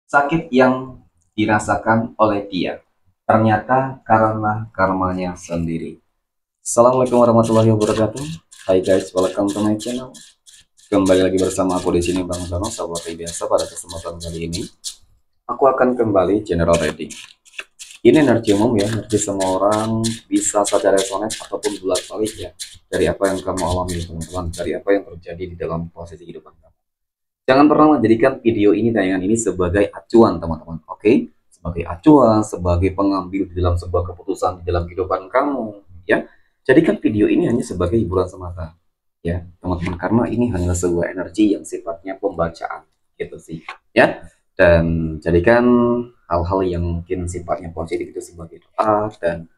Sakit yang dirasakan oleh dia ternyata karena karmanya sendiri. Assalamualaikum warahmatullahi wabarakatuh. Hai guys, welcome to my channel. Kembali lagi bersama aku di sini Bang Tono, seperti biasa pada kesempatan kali ini aku akan kembali general reading. Ini energi umum ya, energi semua orang bisa saja resonate ataupun bulat balik ya dari apa yang kamu alami teman-teman, dari apa yang terjadi di dalam posisi kehidupan kamu. Jangan pernah menjadikan video ini, tayangan ini sebagai acuan teman-teman, oke? Sebagai acuan, sebagai pengambil di dalam sebuah keputusan di dalam kehidupan kamu, ya. Jadikan video ini hanya sebagai hiburan semata, ya teman-teman, karena ini hanya sebuah energi yang sifatnya pembacaan, gitu sih, ya. Dan jadikan hal-hal yang mungkin sifatnya positif itu sebagai doa, dan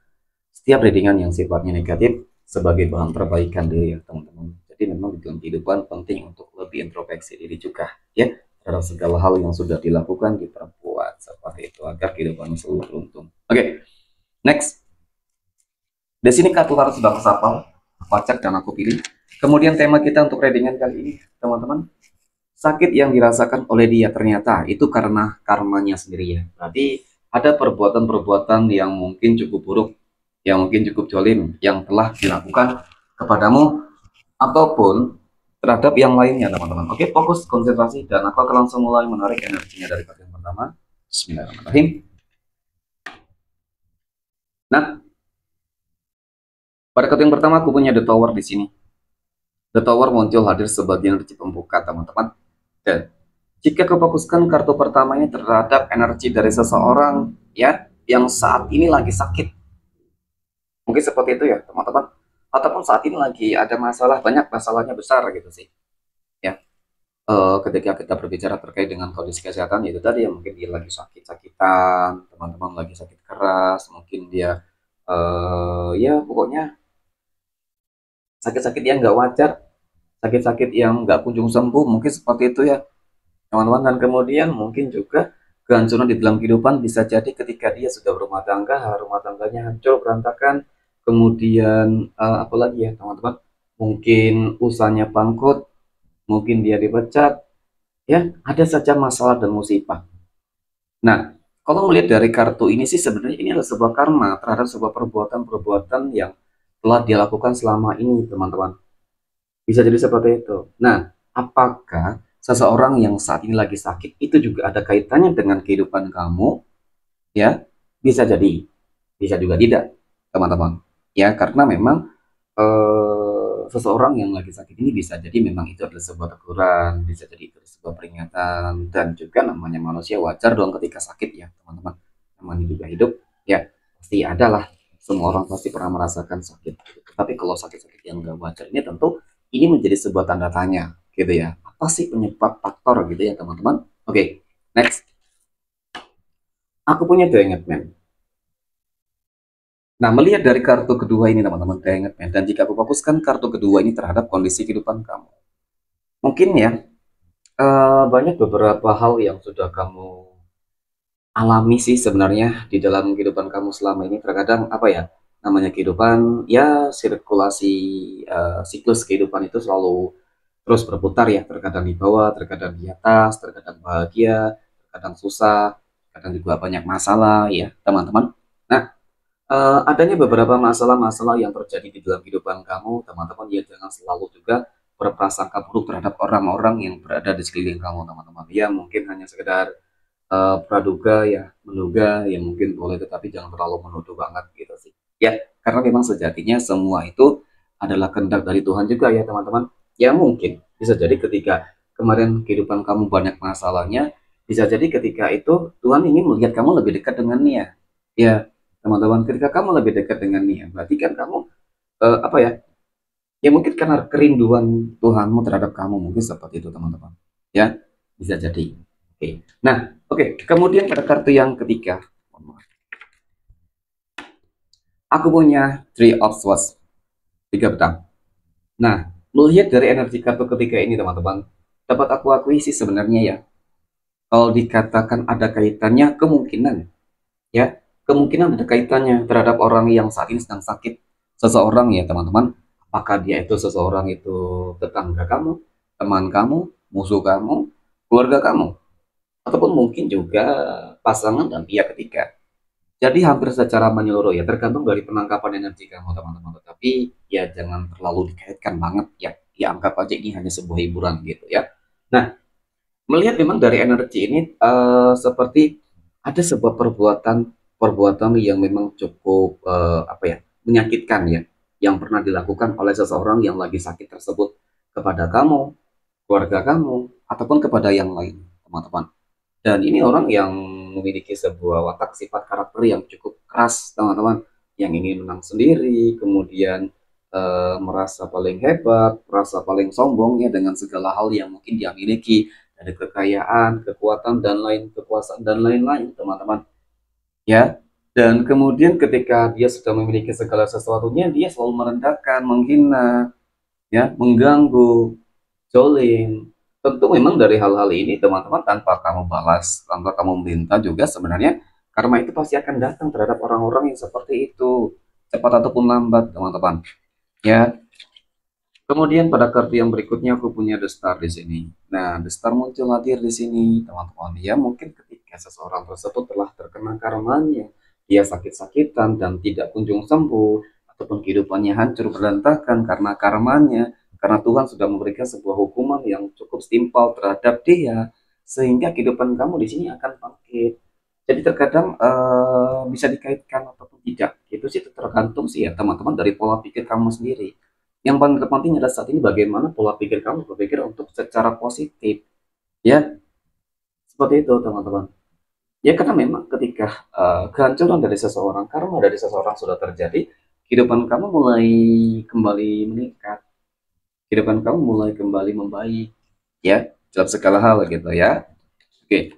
setiap readingan yang sifatnya negatif sebagai bahan perbaikan diri ya teman-teman. Jadi memang di dalam kehidupan penting untuk lebih introspeksi diri juga ya terhadap segala hal yang sudah dilakukan diperbuat seperti itu agar kehidupan selalu beruntung. Oke, next. Di sini kartu harus sudah kesapal, pacak dan aku pilih. Kemudian tema kita untuk readingan kali ini teman-teman, sakit yang dirasakan oleh dia ternyata itu karena karmanya sendiri ya. Berarti ada perbuatan-perbuatan yang mungkin cukup buruk, yang mungkin cukup jolim, yang telah dilakukan kepadamu ataupun terhadap yang lainnya teman-teman. Oke, fokus konsentrasi dan aku akan langsung mulai menarik energinya dari kartu yang pertama. Bismillahirrahmanirrahim. Nah, pada kartu yang pertama aku punya The Tower di sini. The Tower muncul hadir sebagai energi pembuka teman-teman. Dan jika kau fokuskan kartu pertamanya terhadap energi dari seseorang ya yang saat ini lagi sakit, mungkin seperti itu ya teman-teman, ataupun saat ini lagi ada masalah, banyak masalahnya besar gitu sih ya. Ketika kita berbicara terkait dengan kondisi kesehatan itu tadi ya, mungkin dia lagi sakit-sakitan, teman-teman lagi sakit keras, mungkin dia ya pokoknya sakit-sakit yang nggak wajar, sakit-sakit yang nggak kunjung sembuh, mungkin seperti itu ya teman-teman. Dan kemudian mungkin juga kehancuran di dalam kehidupan bisa jadi ketika dia sudah berumah tangga, rumah tangganya hancur berantakan, kemudian apalagi ya teman-teman, mungkin usahanya bangkrut, mungkin dia dipecat, ya ada saja masalah dan musibah. Nah, kalau melihat dari kartu ini sih sebenarnya ini adalah sebuah karma terhadap sebuah perbuatan-perbuatan yang telah dia lakukan selama ini teman-teman. Bisa jadi seperti itu. Nah, apakah seseorang yang saat ini lagi sakit itu juga ada kaitannya dengan kehidupan kamu? Ya, bisa jadi, bisa juga tidak, teman-teman. Ya, karena memang seseorang yang lagi sakit ini bisa jadi memang itu adalah sebuah teguran, bisa jadi itu sebuah peringatan, dan juga namanya manusia wajar dong ketika sakit ya, teman-teman. Namanya juga hidup, ya pasti ada lah. Semua orang pasti pernah merasakan sakit. Tapi kalau sakit-sakit yang nggak wajar ini tentu ini menjadi sebuah tanda tanya, gitu ya. Apa sih penyebab faktor gitu ya, teman-teman? Oke, next. Aku punya The Hanged Man. Nah, melihat dari kartu kedua ini teman-teman, The Hanged Man, dan jika aku fokuskan kartu kedua ini terhadap kondisi kehidupan kamu, mungkin ya banyak beberapa hal yang sudah kamu alami sih sebenarnya di dalam kehidupan kamu selama ini. Terkadang apa ya namanya kehidupan ya, sirkulasi siklus kehidupan itu selalu terus berputar ya, terkadang di bawah, terkadang di atas, terkadang bahagia, terkadang susah, terkadang juga banyak masalah ya teman-teman. Nah, adanya beberapa masalah-masalah yang terjadi di dalam kehidupan kamu teman-teman, ya jangan selalu juga berprasangka buruk terhadap orang-orang yang berada di sekeliling kamu teman-teman. Ya mungkin hanya sekedar praduga ya, menduga ya mungkin boleh, tetapi jangan terlalu menuduh banget gitu sih ya, karena memang sejatinya semua itu adalah kehendak dari Tuhan juga ya teman-teman. Ya mungkin bisa jadi ketika kemarin kehidupan kamu banyak masalahnya, bisa jadi ketika itu Tuhan ingin melihat kamu lebih dekat dengannya ya teman-teman. Ketika kamu lebih dekat dengannya berarti kan kamu apa ya, ya mungkin karena kerinduan Tuhanmu terhadap kamu, mungkin seperti itu teman-teman ya, bisa jadi. Oke, nah oke, kemudian pada kartu yang ketiga aku punya Three of Swords, tiga pedang. Nah, melihat dari energi kartu ketiga ini teman-teman, dapat aku akui sih sebenarnya ya, kalau dikatakan ada kaitannya, kemungkinan ya, kemungkinan ada kaitannya terhadap orang yang saat ini sedang sakit. Seseorang ya teman-teman, apakah dia itu seseorang itu tetangga kamu, teman kamu, musuh kamu, keluarga kamu, ataupun mungkin juga pasangan dan pihak ketiga. Jadi hampir secara menyeluruh ya, tergantung dari penangkapan energi kamu teman-teman. Tetapi ya jangan terlalu dikaitkan banget ya. Ya anggap aja ini hanya sebuah hiburan gitu ya. Nah, melihat memang dari energi ini seperti ada sebuah perbuatan perbuatan yang memang cukup apa ya, menyakitkan ya, yang pernah dilakukan oleh seseorang yang lagi sakit tersebut kepada kamu, keluarga kamu, ataupun kepada yang lain, teman-teman. Dan ini orang yang memiliki sebuah watak sifat karakter yang cukup keras, teman-teman, yang ingin menang sendiri, kemudian merasa paling hebat, merasa paling sombong ya dengan segala hal yang mungkin dia miliki, dari kekayaan, kekuatan dan lain kekuasaan dan lain-lain, teman-teman. Ya. Dan kemudian ketika dia sudah memiliki segala sesuatunya, dia selalu merendahkan, menghina, ya, mengganggu, jolim. Tentu memang dari hal-hal ini teman-teman, tanpa kamu balas, tanpa kamu minta juga, sebenarnya karma itu pasti akan datang terhadap orang-orang yang seperti itu, cepat ataupun lambat, teman-teman. Ya. Kemudian pada kartu yang berikutnya aku punya The Star di sini. Nah, The Star muncul hadir di sini, teman-teman. Ya, mungkin ketika seseorang tersebut telah terkena karmanya, dia sakit-sakitan dan tidak kunjung sembuh, ataupun kehidupannya hancur berantakan karena karmanya, karena Tuhan sudah memberikan sebuah hukuman yang cukup setimpal terhadap dia, sehingga kehidupan kamu di sini akan bangkit. Jadi terkadang bisa dikaitkan ataupun tidak. Itu sih tergantung sih ya teman-teman dari pola pikir kamu sendiri. Yang paling terpenting adalah saat ini bagaimana pola pikir kamu berpikir untuk secara positif. Ya, seperti itu teman-teman. Ya karena memang ketika kehancuran dari seseorang, karma dari seseorang sudah terjadi, kehidupan kamu mulai kembali meningkat, kehidupan kamu mulai kembali membaik, ya, dalam segala hal gitu ya. Oke,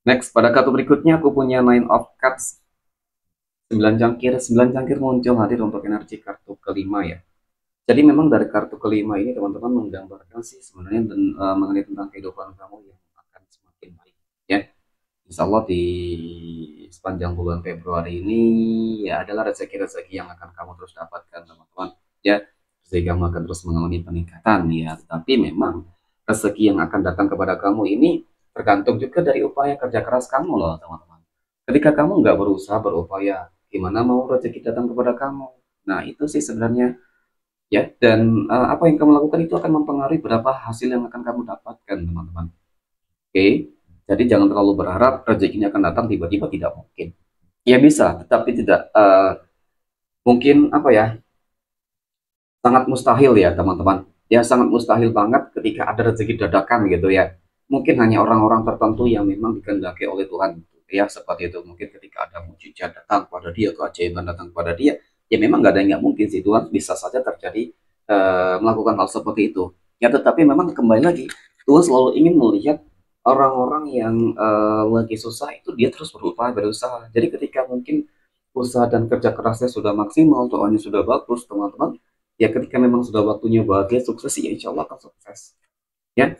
next pada kartu berikutnya aku punya Nine of Cups, 9 cangkir muncul hadir untuk energi kartu kelima ya. Jadi memang dari kartu kelima ini teman-teman menggambarkan sih sebenarnya mengenai tentang kehidupan kamu yang akan semakin baik ya. Insya Allah di sepanjang bulan Februari ini ya adalah rezeki-rezeki yang akan kamu terus dapatkan teman-teman ya. Rezeki kamu akan terus mengalami peningkatan ya. Tapi memang rezeki yang akan datang kepada kamu ini tergantung juga dari upaya kerja keras kamu loh teman-teman. Ketika kamu nggak berusaha berupaya, gimana mau rezeki datang kepada kamu? Nah itu sih sebenarnya ya. Dan apa yang kamu lakukan itu akan mempengaruhi berapa hasil yang akan kamu dapatkan teman-teman. Oke, jadi jangan terlalu berharap rezekinya akan datang tiba-tiba, tidak mungkin. Ya bisa, tetapi tidak mungkin apa ya, sangat mustahil ya teman-teman. Ya sangat mustahil banget ketika ada rezeki dadakan gitu ya. Mungkin hanya orang-orang tertentu yang memang dikehendaki oleh Tuhan ya, seperti itu. Mungkin ketika ada mujizat datang pada dia, keajaiban datang pada dia, ya memang nggak ada yang nggak mungkin sih, Tuhan bisa saja terjadi melakukan hal seperti itu. Ya tetapi memang kembali lagi, Tuhan selalu ingin melihat orang-orang yang lagi susah itu dia terus berupaya berusaha. Jadi ketika mungkin usaha dan kerja kerasnya sudah maksimal, doanya sudah bagus, teman-teman, ya ketika memang sudah waktunya bahagia sukses ya insya Allah akan sukses ya,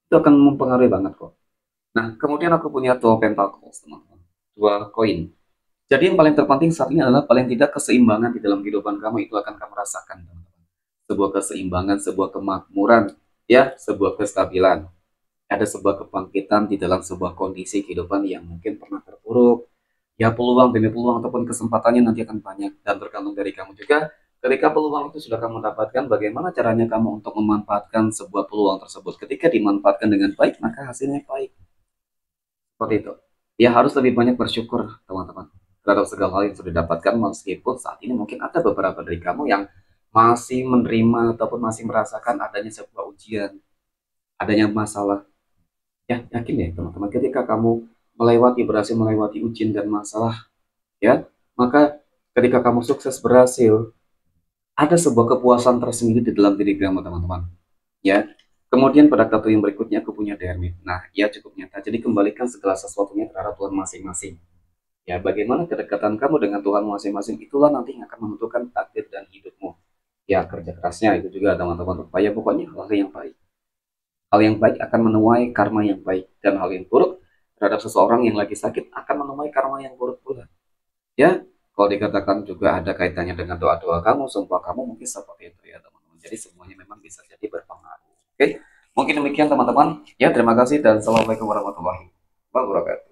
itu akan mempengaruhi banget kok. Nah kemudian aku punya dua pentacles teman-teman, dua koin. Jadi yang paling terpenting saat ini adalah paling tidak keseimbangan di dalam kehidupan kamu itu akan kamu rasakan teman-teman. Sebuah keseimbangan, sebuah kemakmuran ya, sebuah kestabilan, ada sebuah kebangkitan di dalam sebuah kondisi kehidupan yang mungkin pernah terpuruk. Ya peluang demi peluang ataupun kesempatannya nanti akan banyak dan tergantung dari kamu juga. Ketika peluang itu sudah kamu dapatkan, bagaimana caranya kamu untuk memanfaatkan sebuah peluang tersebut. Ketika dimanfaatkan dengan baik, maka hasilnya baik. Seperti itu. Ya harus lebih banyak bersyukur, teman-teman, terhadap segala hal yang sudah didapatkan, meskipun saat ini mungkin ada beberapa dari kamu yang masih menerima ataupun masih merasakan adanya sebuah ujian, adanya masalah. Ya, yakin ya, teman-teman, ketika kamu berhasil melewati ujian dan masalah, ya, maka ketika kamu sukses berhasil, ada sebuah kepuasan tersendiri di dalam diri kamu teman-teman ya. Kemudian pada kartu yang berikutnya aku punya Hermit. Nah ya cukup nyata, jadi kembalikan segala sesuatunya terhadap Tuhan masing-masing ya. Bagaimana kedekatan kamu dengan Tuhan masing-masing itulah nanti yang akan menentukan takdir dan hidupmu ya. Kerja kerasnya itu juga teman-teman, upaya, pokoknya hal yang baik, hal yang baik akan menuai karma yang baik, dan hal yang buruk terhadap seseorang yang lagi sakit akan menuai karma yang buruk pula ya. Kalau dikatakan juga ada kaitannya dengan doa-doa kamu, sumpah kamu, mungkin seperti itu ya teman-teman. Jadi semuanya memang bisa jadi berpengaruh. Oke, Mungkin demikian teman-teman. Ya, terima kasih dan assalamualaikum warahmatullahi wabarakatuh.